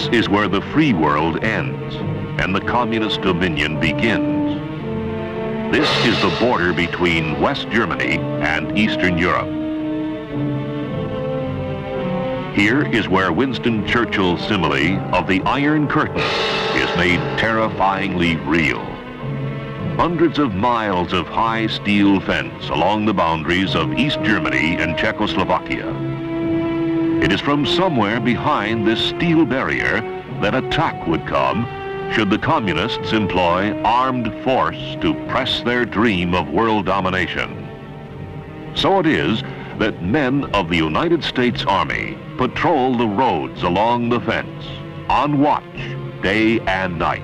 This is where the free world ends and the communist dominion begins. This is the border between West Germany and Eastern Europe. Here is where Winston Churchill's simile of the Iron Curtain is made terrifyingly real. Hundreds of miles of high steel fence along the boundaries of East Germany and Czechoslovakia. It is from somewhere behind this steel barrier that attack would come should the communists employ armed force to press their dream of world domination. So it is that men of the United States Army patrol the roads along the fence, on watch, day and night,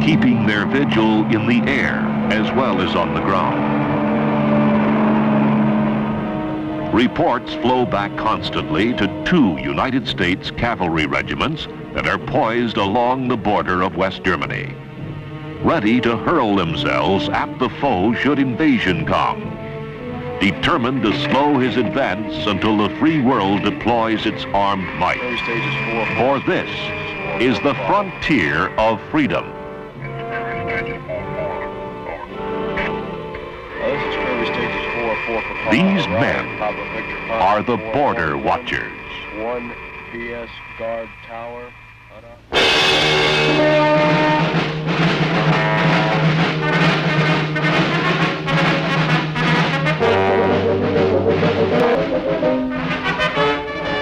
keeping their vigil in the air as well as on the ground. Reports flow back constantly to 2 United States cavalry regiments that are poised along the border of West Germany, ready to hurl themselves at the foe should invasion come, determined to slow his advance until the free world deploys its armed might. For this is the frontier of freedom. These men are the border watchers. 1 PS guard tower.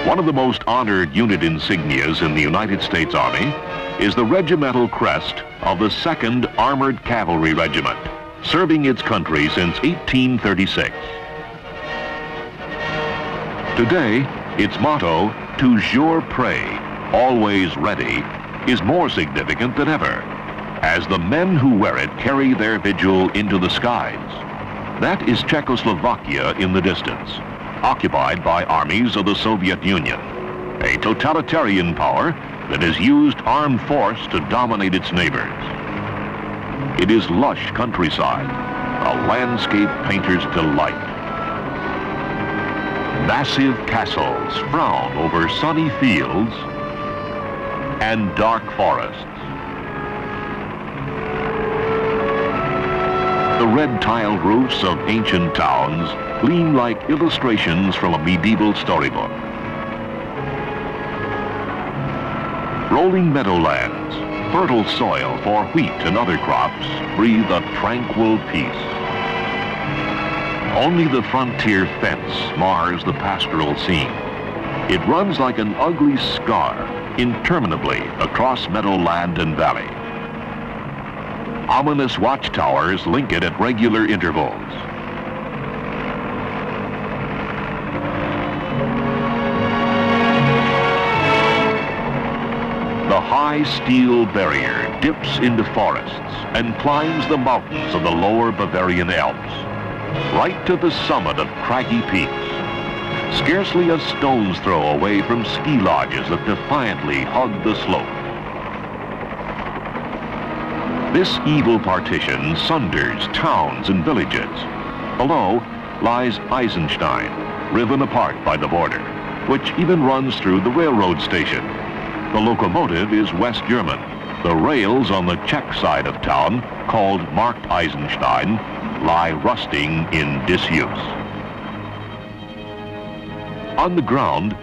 One of the most honored unit insignias in the United States Army is the regimental crest of the 2nd Armored Cavalry Regiment, serving its country since 1836. Today, its motto, toujours prêt, always ready, is more significant than ever, as the men who wear it carry their vigil into the skies. That is Czechoslovakia in the distance, occupied by armies of the Soviet Union, a totalitarian power that has used armed force to dominate its neighbors. It is lush countryside, a landscape painter's delight. Massive castles frown over sunny fields and dark forests. The red tiled roofs of ancient towns gleam like illustrations from a medieval storybook. Rolling meadowlands, fertile soil for wheat and other crops, breathe a tranquil peace. Only the frontier fence mars the pastoral scene. It runs like an ugly scar interminably across meadowland and valley. Ominous watchtowers link it at regular intervals. The high steel barrier dips into forests and climbs the mountains of the lower Bavarian Alps, right to the summit of craggy peaks, scarcely a stone's throw away from ski lodges that defiantly hug the slope. This evil partition sunders towns and villages. Below lies Eisenstein, riven apart by the border, which even runs through the railroad station. The locomotive is West German. The rails on the Czech side of town, called Markt Eisenstein, lie rusting in disuse. On the ground,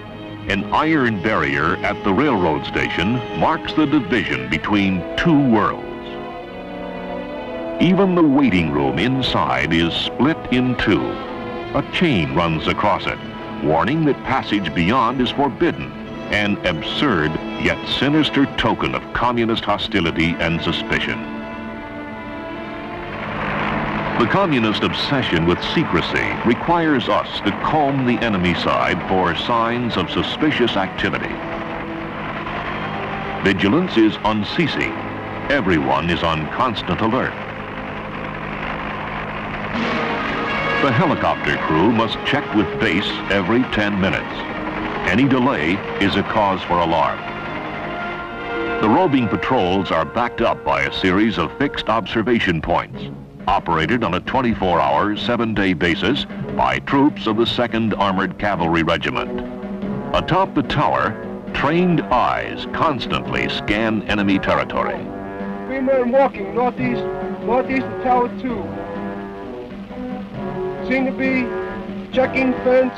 an iron barrier at the railroad station marks the division between 2 worlds. Even the waiting room inside is split in 2. A chain runs across it, warning that passage beyond is forbidden, an absurd yet sinister token of communist hostility and suspicion. The communist obsession with secrecy requires us to comb the enemy side for signs of suspicious activity. Vigilance is unceasing. Everyone is on constant alert. The helicopter crew must check with base every 10 minutes. Any delay is a cause for alarm. The roving patrols are backed up by a series of fixed observation points, operated on a 24-hour, 7-day basis by troops of the 2nd Armored Cavalry Regiment. Atop the tower, Trained eyes constantly scan enemy territory. 3 men walking northeast of Tower 2. Seem to be checking fence,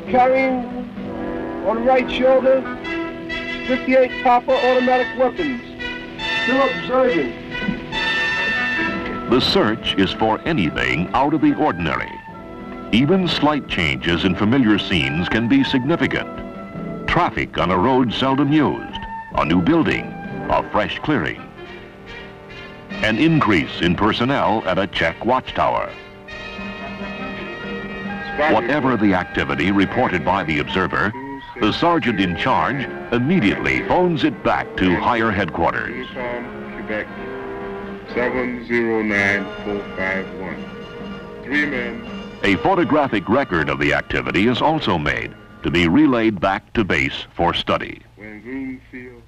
carrying on the right shoulder 58 Papa automatic weapons. Still observing. The search is for anything out of the ordinary. Even slight changes in familiar scenes can be significant. Traffic on a road seldom used, a new building, a fresh clearing. An increase in personnel at a check watchtower. Whatever the activity reported by the observer, the sergeant in charge immediately phones it back to higher headquarters. Quebec 709451. 3 men. A photographic record of the activity is also made to be relayed back to base for study. When Greenfield.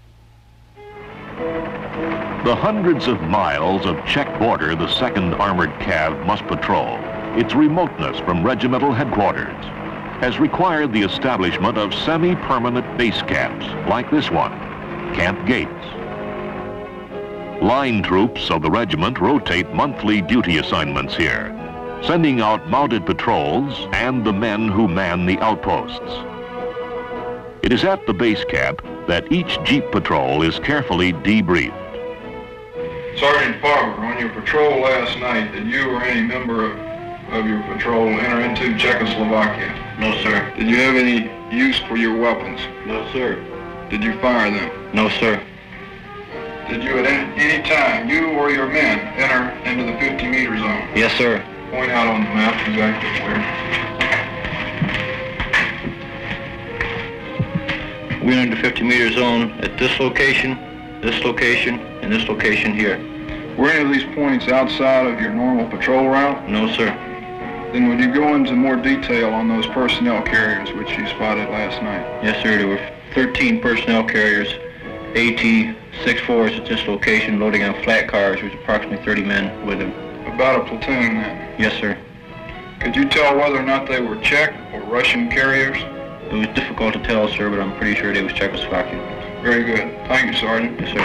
The hundreds of miles of Czech border the 2nd Armored Cav must patrol, its remoteness from regimental headquarters, has required the establishment of semi-permanent base camps like this one, Camp Gates. Line troops of the regiment rotate monthly duty assignments here, sending out mounted patrols and the men who man the outposts. It is at the base camp that each Jeep patrol is carefully debriefed. Sergeant Farber, on your patrol last night, did you or any member of your patrol enter into Czechoslovakia? No, sir. Did you have any use for your weapons? No, sir. Did you fire them? No, sir. Did you at any time, you or your men, enter into the 50-meter zone? Yes, sir. Point out on the map exactly where. We entered the 50-meter zone at this location, and this location here. Were any of these points outside of your normal patrol route? No, sir. Then would you go into more detail on those personnel carriers which you spotted last night? Yes, sir. There were 13 personnel carriers, AT-64s at this location, loading on flat cars. There was approximately 30 men with them. About a platoon then? Yes, sir. Could you tell whether or not they were Czech or Russian carriers? It was difficult to tell, sir, but I'm pretty sure they was Czechoslovakian. Very good. Thank you, Sergeant. Yes, sir.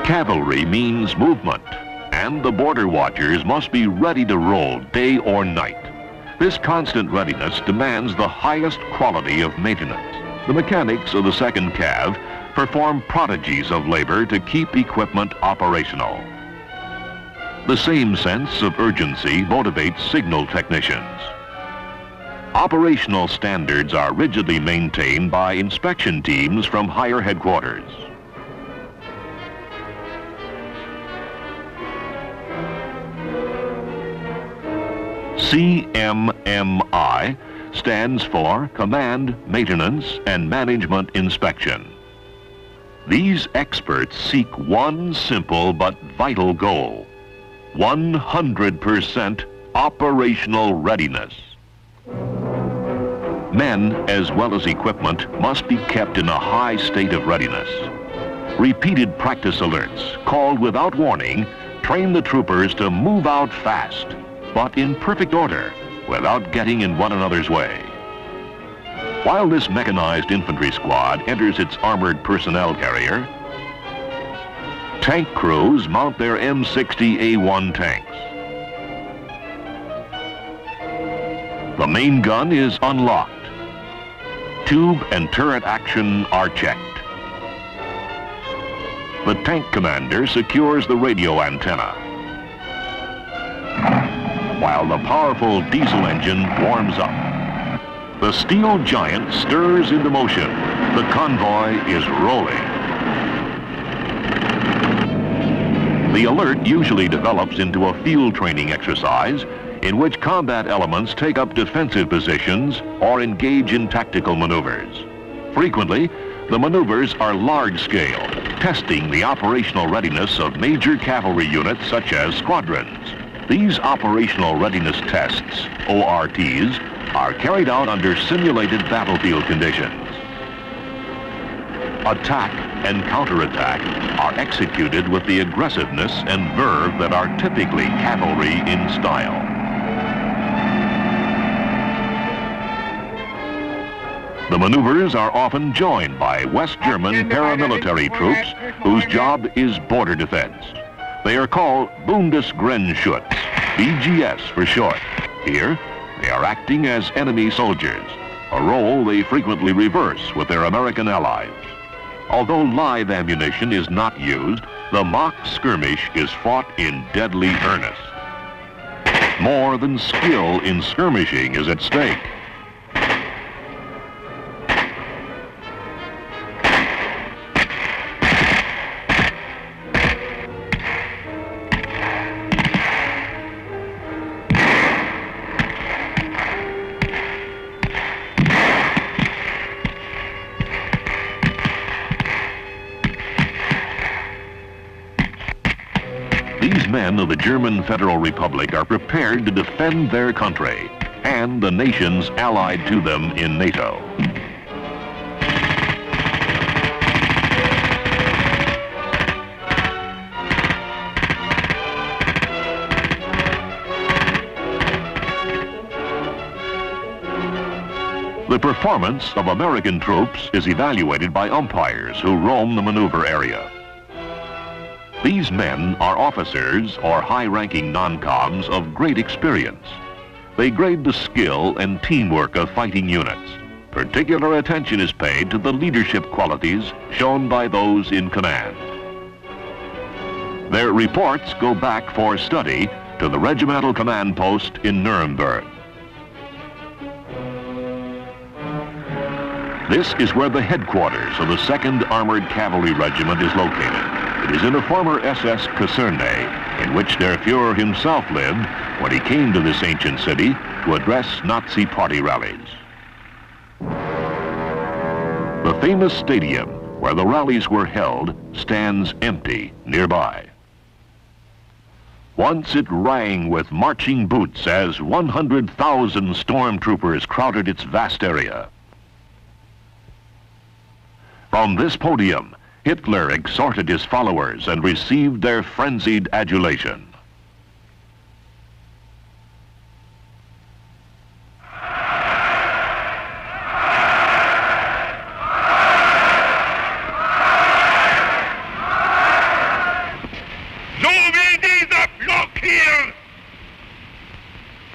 Cavalry means movement, and the border watchers must be ready to roll day or night. This constant readiness demands the highest quality of maintenance. The mechanics of the 2nd Cav perform prodigies of labor to keep equipment operational. The same sense of urgency motivates signal technicians. Operational standards are rigidly maintained by inspection teams from higher headquarters. CMMI stands for Command, Maintenance, and Management Inspection. These experts seek one simple but vital goal: 100% operational readiness. Men, as well as equipment, must be kept in a high state of readiness. Repeated practice alerts, called without warning, train the troopers to move out fast, but in perfect order, without getting in one another's way. While this mechanized infantry squad enters its armored personnel carrier, tank crews mount their M60A1 tanks. The main gun is unlocked. Tube and turret action are checked. The tank commander secures the radio antenna, while the powerful diesel engine warms up. The steel giant stirs into motion. The convoy is rolling. The alert usually develops into a field training exercise in which combat elements take up defensive positions or engage in tactical maneuvers. Frequently, the maneuvers are large-scale, testing the operational readiness of major cavalry units such as squadrons. These operational readiness tests, ORTs, are carried out under simulated battlefield conditions. Attack and counterattack are executed with the aggressiveness and verve that are typically cavalry in style. The maneuvers are often joined by West German paramilitary troops whose job is border defense. They are called Bundesgrenzschutz, BGS for short. Here, they are acting as enemy soldiers, a role they frequently reverse with their American allies. Although live ammunition is not used, the mock skirmish is fought in deadly earnest. More than skill in skirmishing is at stake. These men of the German Federal Republic are prepared to defend their country and the nations allied to them in NATO. The performance of American troops is evaluated by umpires who roam the maneuver area. These men are officers or high-ranking non-coms of great experience. They grade the skill and teamwork of fighting units. Particular attention is paid to the leadership qualities shown by those in command. Their reports go back for study to the regimental command post in Nuremberg. This is where the headquarters of the 2nd Armored Cavalry Regiment is located. It is in a former SS Kaserne in which Der Fuhrer himself lived when he came to this ancient city to address Nazi party rallies. The famous stadium where the rallies were held stands empty nearby. Once it rang with marching boots as 100,000 stormtroopers crowded its vast area. From this podium, Hitler exhorted his followers and received their frenzied adulation. So wie dieser Block hier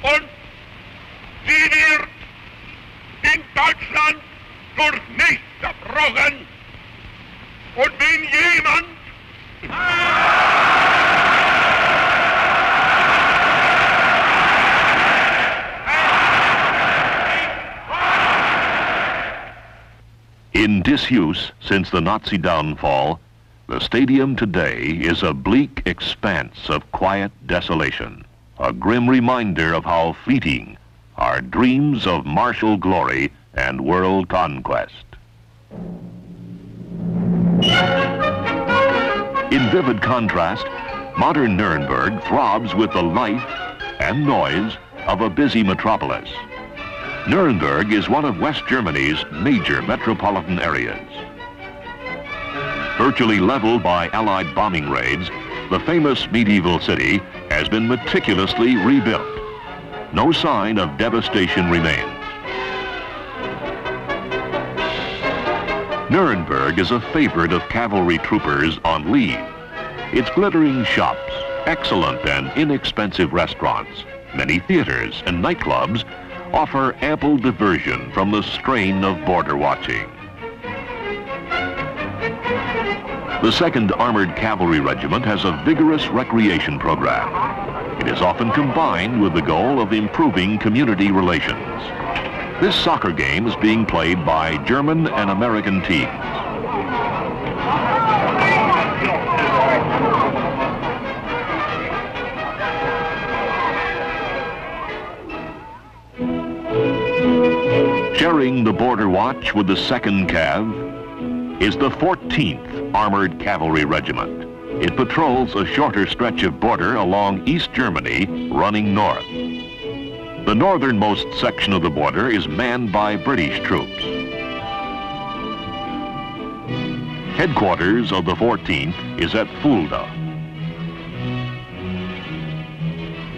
und sie wird in Deutschland durch nichts zerbrochen. Und wenn jemand in disuse since the Nazi downfall, the stadium today is a bleak expanse of quiet desolation, a grim reminder of how fleeting are dreams of martial glory and world conquest. In vivid contrast, modern Nuremberg throbs with the life and noise of a busy metropolis. Nuremberg is one of West Germany's major metropolitan areas. Virtually leveled by Allied bombing raids, the famous medieval city has been meticulously rebuilt. No sign of devastation remains. Nuremberg is a favorite of cavalry troopers on leave. Its glittering shops, excellent and inexpensive restaurants, many theaters and nightclubs offer ample diversion from the strain of border watching. The 2nd Armored Cavalry Regiment has a vigorous recreation program. It is often combined with the goal of improving community relations. This soccer game is being played by German and American teams. Sharing the border watch with the 2nd Cav is the 14th Armored Cavalry Regiment. It patrols a shorter stretch of border along East Germany, running north. The northernmost section of the border is manned by British troops. Headquarters of the 14th is at Fulda.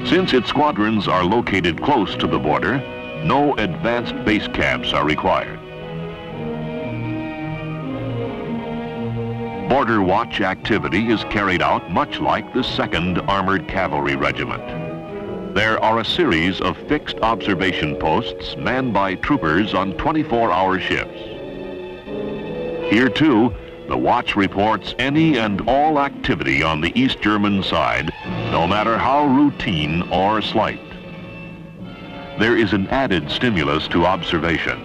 Since its squadrons are located close to the border, no advanced base camps are required. Border watch activity is carried out much like the 2nd Armored Cavalry Regiment. There are a series of fixed observation posts manned by troopers on 24-hour shifts. Here, too, the watch reports any and all activity on the East German side, no matter how routine or slight. There is an added stimulus to observation.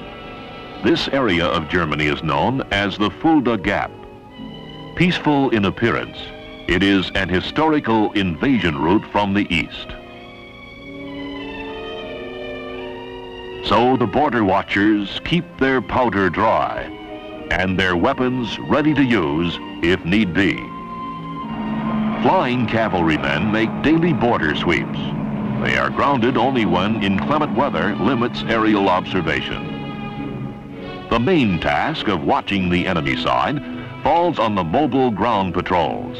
This area of Germany is known as the Fulda Gap. Peaceful in appearance, it is an historical invasion route from the east. So the border watchers keep their powder dry and their weapons ready to use if need be. Flying cavalrymen make daily border sweeps. They are grounded only when inclement weather limits aerial observation. The main task of watching the enemy side falls on the mobile ground patrols.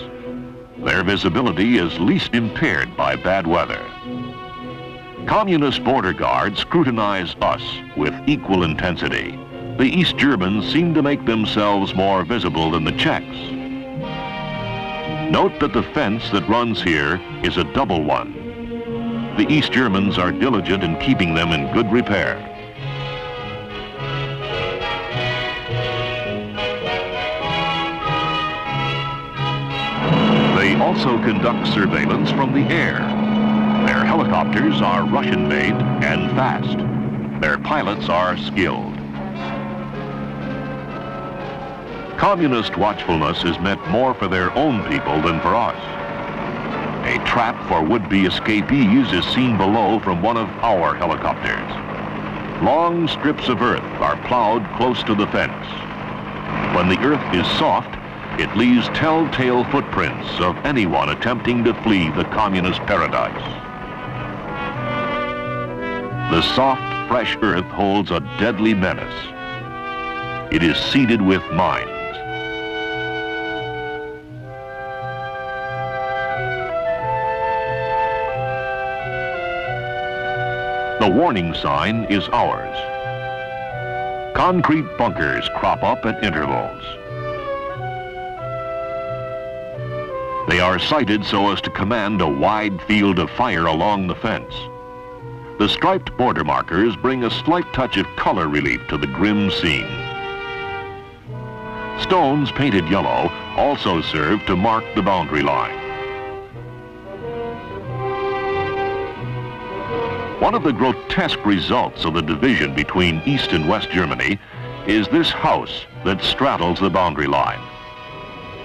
Their visibility is least impaired by bad weather. Communist border guards scrutinize us with equal intensity. The East Germans seem to make themselves more visible than the Czechs. Note that the fence that runs here is a double one. The East Germans are diligent in keeping them in good repair. They also conduct surveillance from the air. Their helicopters are Russian-made and fast. Their pilots are skilled. Communist watchfulness is meant more for their own people than for us. A trap for would-be escapees is seen below from one of our helicopters. Long strips of earth are plowed close to the fence. When the earth is soft, it leaves telltale footprints of anyone attempting to flee the communist paradise. The soft, fresh earth holds a deadly menace. It is seeded with mines. The warning sign is ours. Concrete bunkers crop up at intervals. They are sited so as to command a wide field of fire along the fence. The striped border markers bring a slight touch of color relief to the grim scene. Stones painted yellow also serve to mark the boundary line. One of the grotesque results of the division between East and West Germany is this house that straddles the boundary line.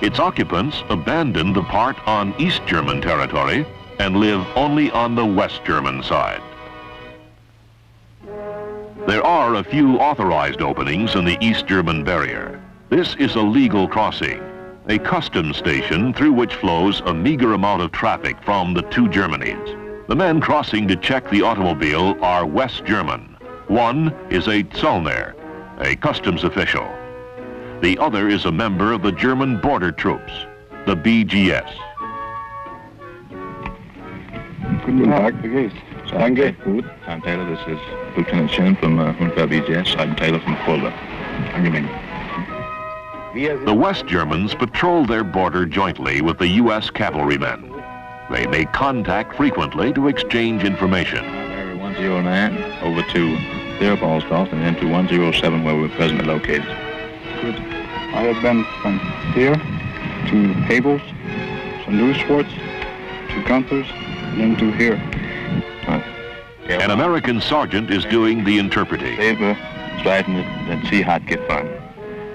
Its occupants abandoned the part on East German territory and live only on the West German side. There are a few authorized openings in the East German barrier. This is a legal crossing, a customs station through which flows a meager amount of traffic from the two Germanies. The men crossing to check the automobile are West German. One is a Zollner, a customs official. The other is a member of the German border troops, the BGS. Guten Tag, wie geht's? Danke. Gut. I'm Taylor. This is Lieutenant Shin from Unfair BGS. I'm Taylor from Fulda. The West Germans patrol their border jointly with the U.S. cavalrymen. They make contact frequently to exchange information. Area 109 over to Theobaldstadt and then to 107 where we're presently located. Good. I have been from here to Habels, to Newsforts, to Gunther's, and then to here. An American sergeant is doing the interpreting. Selbe Zweiten den Sie hat gefahren.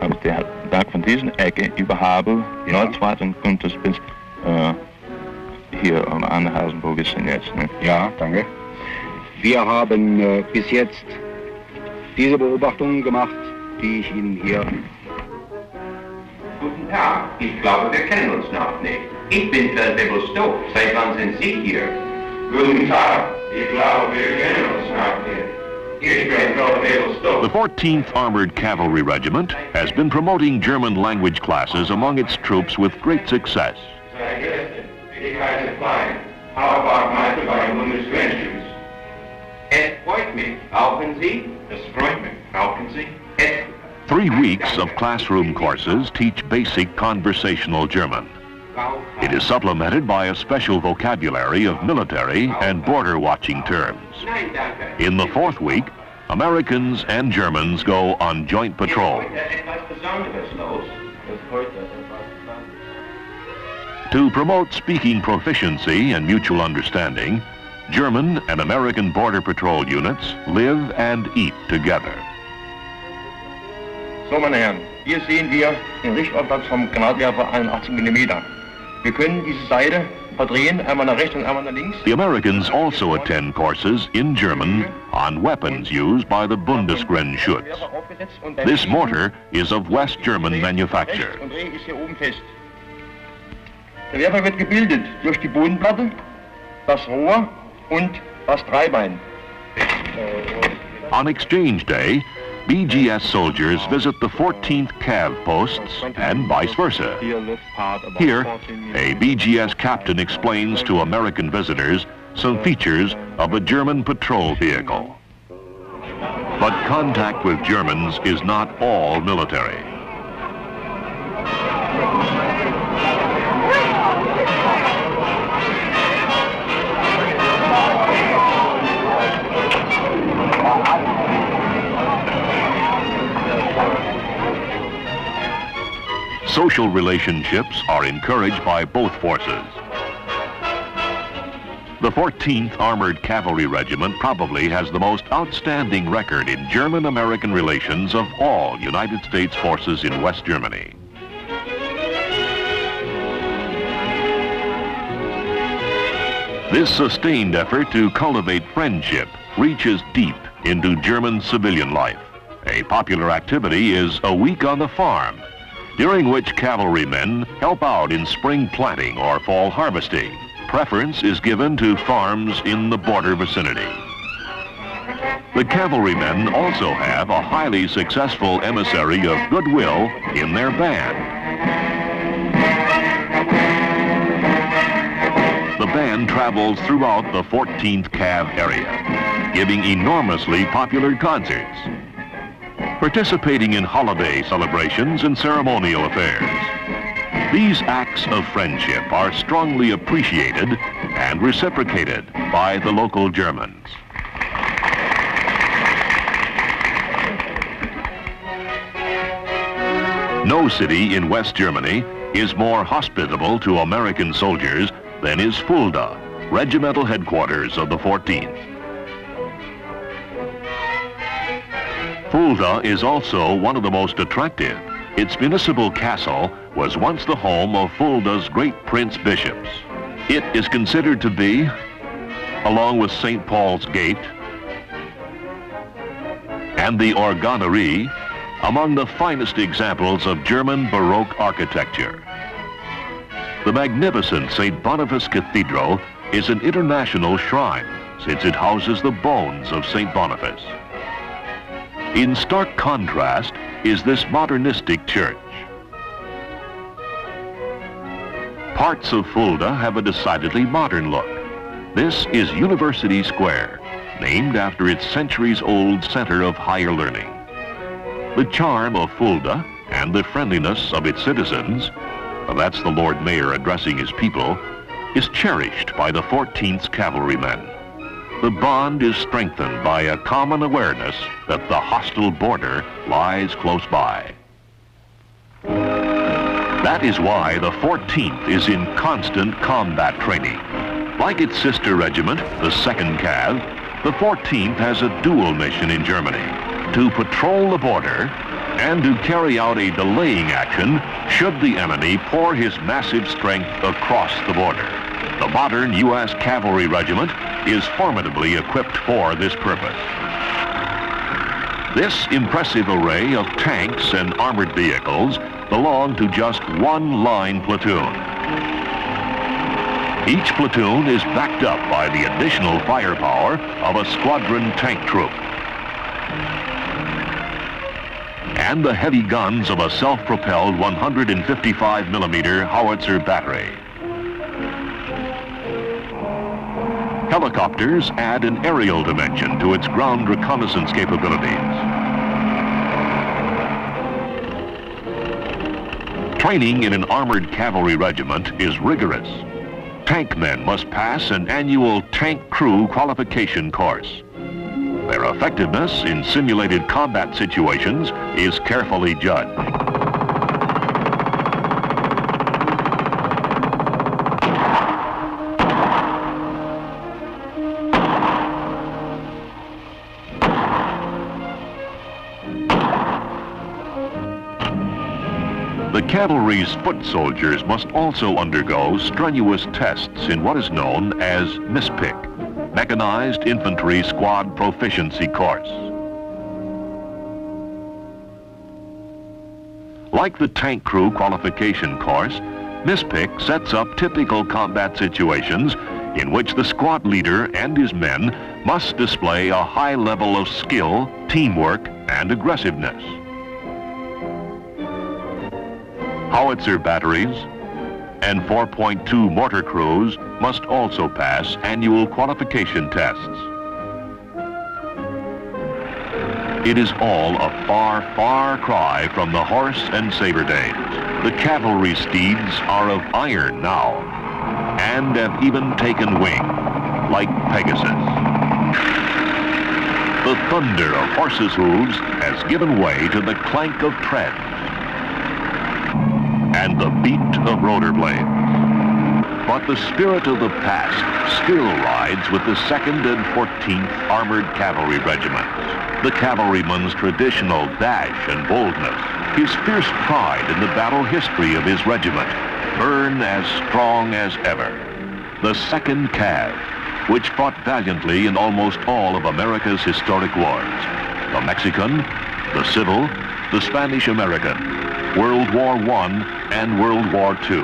Aber der Tag von diesen Ecke über Habel, Nordschweiz und Gunther's bis hier am Anhausen, wo wir sind jetzt. Ne? Ja, danke. Wir haben bis jetzt diese Beobachtungen gemacht, die ich Ihnen hier... Guten Tag, ich glaube, wir kennen uns noch nicht. Ich bin Feldwebel Stoff. Seit wann sind Sie hier? Guten Tag, ich glaube, wir kennen uns noch nicht. Ich bin Feldwebel Stoff. The 14th Armored Cavalry Regiment has been promoting German language classes among its troops with great success. Ich heiße Klein. How about my zwei Bundesgrenzschutz? Es freut mich. Rauchen Sie? Es freut mich. Rauchen Sie? Es 3 weeks of classroom courses teach basic conversational German. It is supplemented by a special vocabulary of military and border watching terms. In the 4th week, Americans and Germans go on joint patrol. To promote speaking proficiency and mutual understanding, German and American Border Patrol units live and eat together. So, meine Herren, hier sehen wir den Richtauftakt vom Granatwerfer 81 mm. Wir können diese Seite verdrehen, einmal nach rechts und einmal nach links. The Americans also attend courses in German on weapons used by the Bundesgrenzschutz. This mortar is of West German manufacture. Der Werfer wird gebildet durch die Bodenplatte, das Rohr und das Dreibein. On Exchange Day, BGS soldiers visit the 14th Cav posts and vice versa. Here, a BGS captain explains to American visitors some features of a German patrol vehicle. But contact with Germans is not all military. Social relationships are encouraged by both forces. The 14th Armored Cavalry Regiment probably has the most outstanding record in German-American relations of all United States forces in West Germany. This sustained effort to cultivate friendship reaches deep into German civilian life. A popular activity is a week on the farm, during which cavalrymen help out in spring planting or fall harvesting. Preference is given to farms in the border vicinity. The cavalrymen also have a highly successful emissary of goodwill in their band. The band travels throughout the 14th Cav area, giving enormously popular concerts, participating in holiday celebrations and ceremonial affairs. These acts of friendship are strongly appreciated and reciprocated by the local Germans. No city in West Germany is more hospitable to American soldiers than is Fulda, regimental headquarters of the 14th. Fulda is also one of the most attractive. Its municipal castle was once the home of Fulda's great prince bishops. It is considered to be, along with St. Paul's Gate and the Organerie, among the finest examples of German Baroque architecture. The magnificent St. Boniface Cathedral is an international shrine since it houses the bones of St. Boniface. In stark contrast is this modernistic church. Parts of Fulda have a decidedly modern look. This is University Square, named after its centuries-old center of higher learning. The charm of Fulda and the friendliness of its citizens, that's the Lord Mayor addressing his people, is cherished by the 14th Cavalrymen. The bond is strengthened by a common awareness that the hostile border lies close by. That is why the 14th is in constant combat training. Like its sister regiment, the 2nd Cav, the 14th has a dual mission in Germany: to patrol the border and to carry out a delaying action should the enemy pour his massive strength across the border. The modern U.S. Cavalry Regiment is formidably equipped for this purpose. This impressive array of tanks and armored vehicles belong to just one line platoon. Each platoon is backed up by the additional firepower of a squadron tank troop and the heavy guns of a self-propelled 155mm howitzer battery. Helicopters add an aerial dimension to its ground reconnaissance capabilities. Training in an armored cavalry regiment is rigorous. Tank men must pass an annual tank crew qualification course. Their effectiveness in simulated combat situations is carefully judged. The cavalry's foot soldiers must also undergo strenuous tests in what is known as MISPIC, Mechanized Infantry Squad Proficiency Course. Like the tank crew qualification course, MISPIC sets up typical combat situations in which the squad leader and his men must display a high level of skill, teamwork, and aggressiveness. Howitzer batteries and 4.2 mortar crews must also pass annual qualification tests. It is all a far, far cry from the horse and saber days. The cavalry steeds are of iron now and have even taken wing, like Pegasus. The thunder of horses' hooves has given way to the clank of tread and the beat of rotor blades. But the spirit of the past still rides with the 2nd and 14th Armored Cavalry Regiments. The cavalryman's traditional dash and boldness, his fierce pride in the battle history of his regiment, burn as strong as ever. The 2nd Cav, which fought valiantly in almost all of America's historic wars. The Mexican, the Civil, the Spanish-American, World War I and World War II.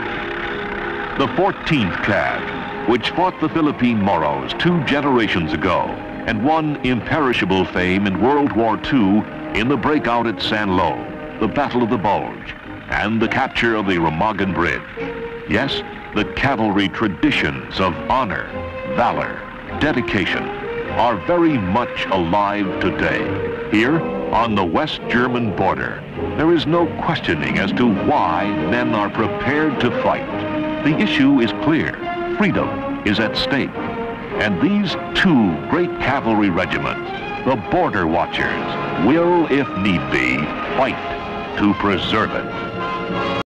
The 14th Cav, which fought the Philippine Moros 2 generations ago and won imperishable fame in World War II in the breakout at San Lo, the Battle of the Bulge, and the capture of the Remagen Bridge. Yes, the cavalry traditions of honor, valor, dedication are very much alive today. Here, on the West German border, there is no questioning as to why men are prepared to fight. The issue is clear. Freedom is at stake. And these 2 great cavalry regiments, the Border Watchers, will, if need be, fight to preserve it.